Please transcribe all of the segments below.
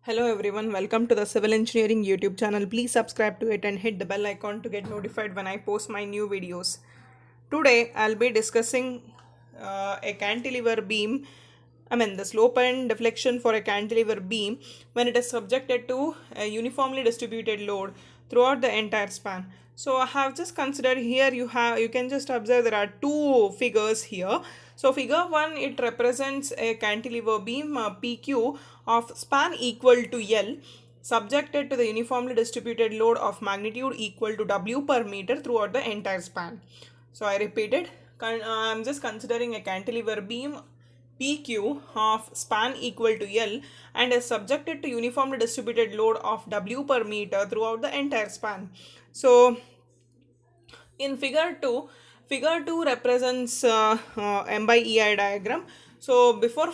Hello everyone, welcome to the Civil Engineering YouTube channel. Please subscribe to it and hit the bell icon to get notified when I post my new videos. Today I'll be discussing a cantilever beam. The slope and deflection for a cantilever beam when it is subjected to a uniformly distributed load throughout the entire span. So I have just considered here you can just observe there are two figures here. So figure 1, it represents a cantilever beam PQ of span equal to L subjected to the uniformly distributed load of magnitude equal to W per meter throughout the entire span. So I repeated, I'm just considering a cantilever beam PQ of span equal to L and is subjected to uniformly distributed load of W per meter throughout the entire span. So in figure 2 represents M by EI diagram. So before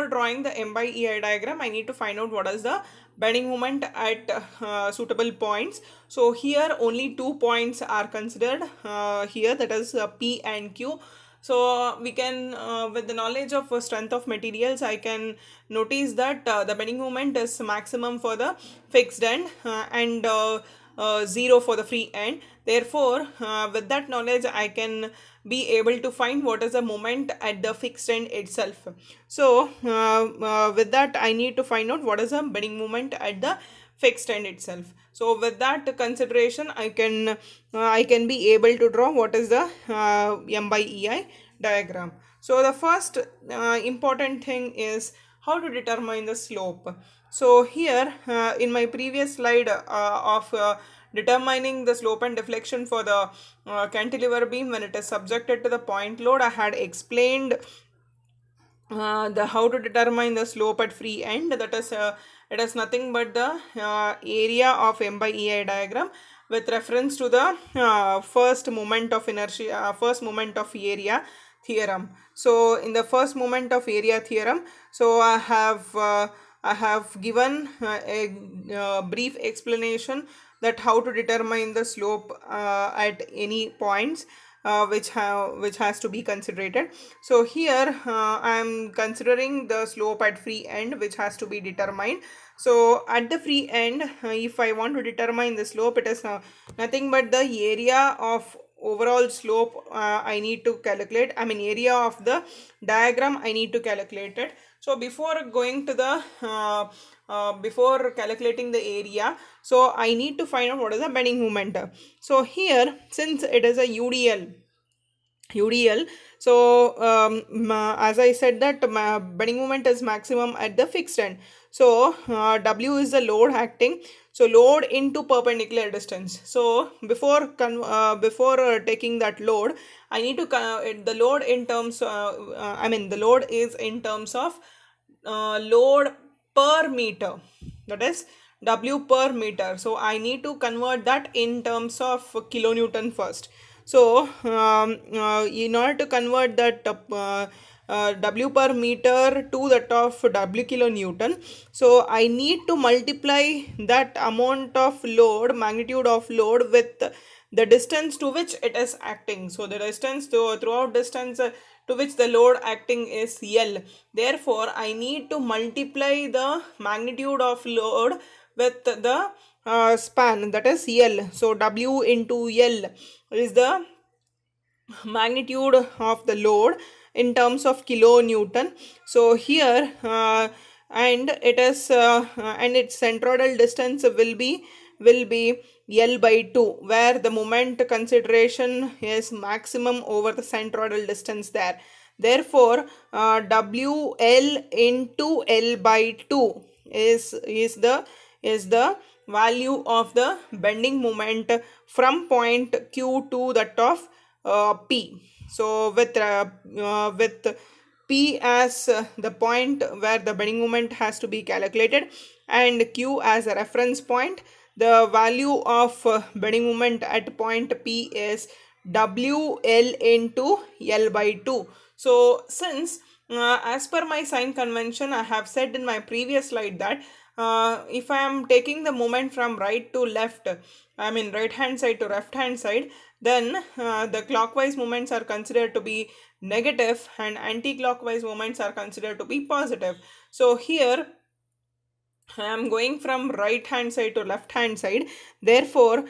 drawing the M by EI diagram, I need to find out what is the bending moment at suitable points. So here only 2 points are considered here, that is P and Q. So we can with the knowledge of strength of materials, I can notice that the bending moment is maximum for the fixed end and 0 for the free end. Therefore with that knowledge I can be able to find what is the moment at the fixed end itself. So with that I need to find out what is the bending moment at the fixed end itself. So with that consideration I can be able to draw what is the M by EI diagram. So the first important thing is how to determine the slope. So here in my previous slide of determining the slope and deflection for the cantilever beam when it is subjected to the point load, I had explained the how to determine the slope at free end. That is it is nothing but the area of M by EI diagram with reference to the first moment of inertia, first moment of area theorem. So in the first moment of area theorem, so I have given a brief explanation that how to determine the slope at any points which has to be considered. So here I am considering the slope at free end which has to be determined. So at the free end, if I want to determine the slope, it is nothing but the area of overall slope I need to calculate. Area of the diagram I need to calculate it. So before going to the before calculating the area, so I need to find out what is the bending moment. So here, since it is a UDL, so as I said that bending moment is maximum at the fixed end. So W is the load acting, so load into perpendicular distance. So before taking that load, I need to the load in terms the load is in terms of load per meter, that is W per meter. So I need to convert that in terms of kilonewton first. So in order to convert that W per meter to that of W kilonewton, so I need to multiply that amount of load, magnitude of load, with the distance to which it is acting. So the distance throughout distance to which the load acting is L. Therefore I need to multiply the magnitude of load with the span, that is L. So W into L is the magnitude of the load in terms of kilonewton. So here and it is and its centroidal distance will be L by 2, where the moment consideration is maximum over the centroidal distance there. Therefore WL into L by 2 is the value of the bending moment from point Q to that of P. So with P as the point where the bending moment has to be calculated and Q as a reference point, the value of bending moment at point P is WL into L by 2. So since as per my sign convention, I have said in my previous slide that if I am taking the moment from right to left, right hand side to left hand side, then the clockwise moments are considered to be negative and anti-clockwise moments are considered to be positive. So here I am going from right hand side to left hand side. Therefore,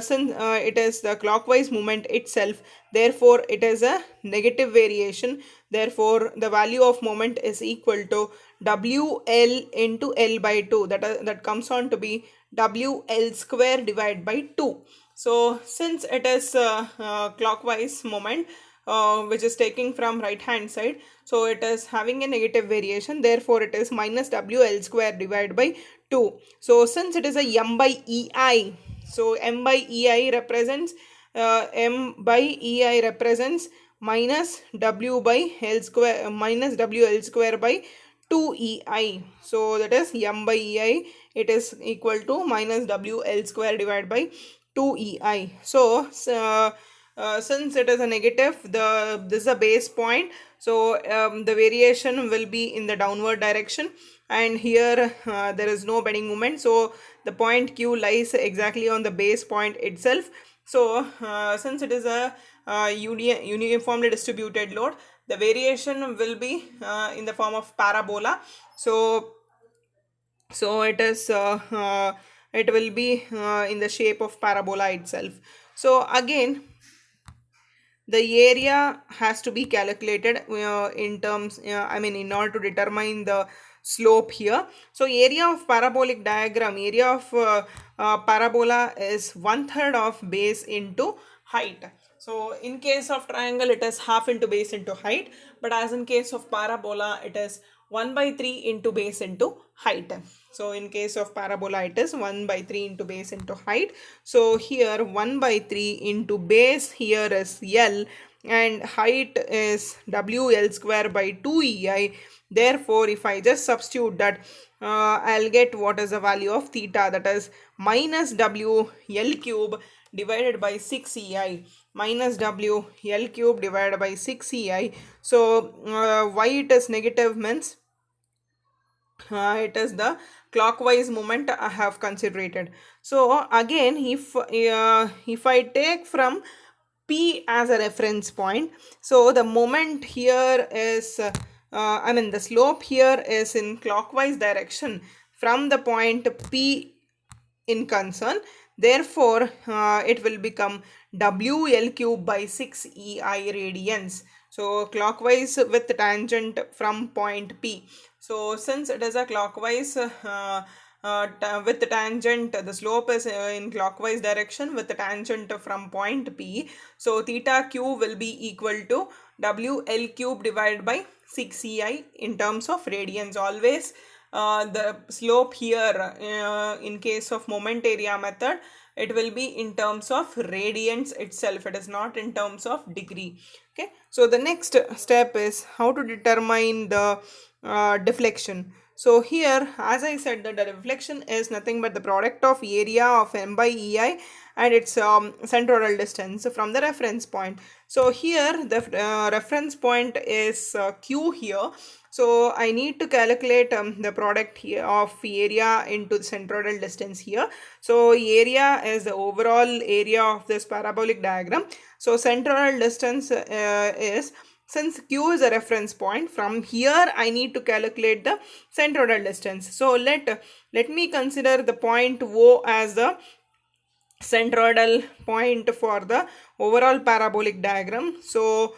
since it is the clockwise movement itself, therefore it is a negative variation. Therefore, the value of moment is equal to WL into L by 2. That comes on to be WL square divided by 2. So, since it is clockwise moment, which is taking from right hand side, so it is having a negative variation, therefore it is minus WL square divided by 2. So since it is a M by EI, so M by EI represents minus W by L square, minus WL square by 2EI. So that is M by EI, it is equal to minus WL square divided by 2EI. So since it is a negative, this is a base point, so the variation will be in the downward direction, and here there is no bending moment, so the point Q lies exactly on the base point itself. So since it is a uniformly distributed load, the variation will be in the form of parabola. So it will be in the shape of parabola itself. So again, the area has to be calculated in terms, I mean, in order to determine the slope here. So area of parabolic diagram, area of parabola is 1/3 of base into height. So in case of triangle, it is half into base into height, but as in case of parabola, it is 1 by 3 into base into height. So in case of parabola, it is 1 by 3 into base into height. So here 1 by 3 into base here is L, and height is WL square by 2EI. Therefore, if I just substitute that, I'll get what is the value of theta, that is minus WL cube divided by 6EI, minus WL cube divided by 6EI. So why it is negative means it is the clockwise movement I have considered. So again, if I take from P as a reference point, so the moment here is I mean the slope here is in clockwise direction from the point P in concern. Therefore it will become WL cube by 6EI radians. So clockwise with tangent from point P. So since it is a clockwise with the tangent, the slope is in clockwise direction with the tangent from point P. So theta q will be equal to WL cube divided by 6EI in terms of radians. Always the slope here in case of moment area method, it will be in terms of radians itself. It is not in terms of degree. Okay, so the next step is how to determine the deflection. So here, as I said, that the deflection is nothing but the product of area of M by EI and its centroidal distance from the reference point. So here the reference point is Q here. So I need to calculate the product here of area into the centroidal distance here. So area is the overall area of this parabolic diagram. So centroidal distance is, since Q is a reference point, from here I need to calculate the centroidal distance. So let me consider the point O as the centroidal point for the overall parabolic diagram. So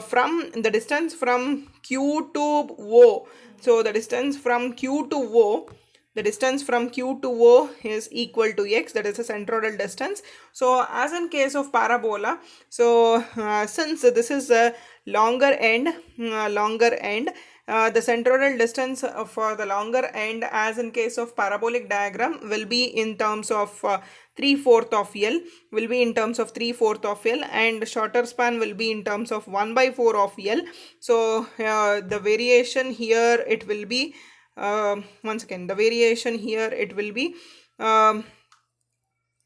from the distance from Q to O, so the distance from Q to O, the distance from Q to O is equal to x, that is a centroidal distance. So as in case of parabola, so since this is a longer end, the centroidal distance for the longer end, as in case of parabolic diagram, will be in terms of 3/4 of L, will be in terms of 3/4 of L, and shorter span will be in terms of 1/4 of L. So the variation here, it will be once again, the variation here, it will be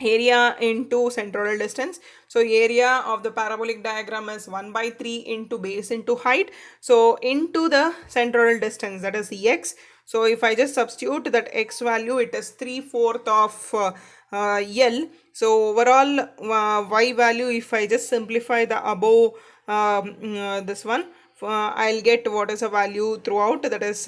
area into centroidal distance. So area of the parabolic diagram is 1 by 3 into base into height. So into the centroidal distance, that is x. So if I just substitute that x value, it is 3/4 of L. So overall y value, if I just simplify the above this one, I'll get what is a value throughout, that is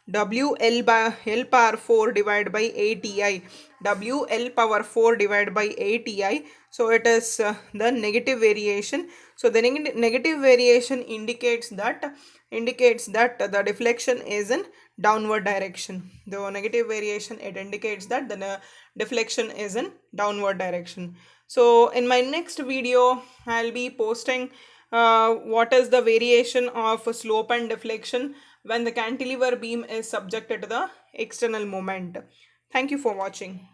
W L by L power 4 divided by ATI. W L power 4 divided by ATI. So it is the negative variation. So the negative variation indicates that the deflection is in downward direction. The negative variation, it indicates that the deflection is in downward direction. So in my next video I'll be posting what is the variation of slope and deflection when the cantilever beam is subjected to the external moment. Thank you for watching.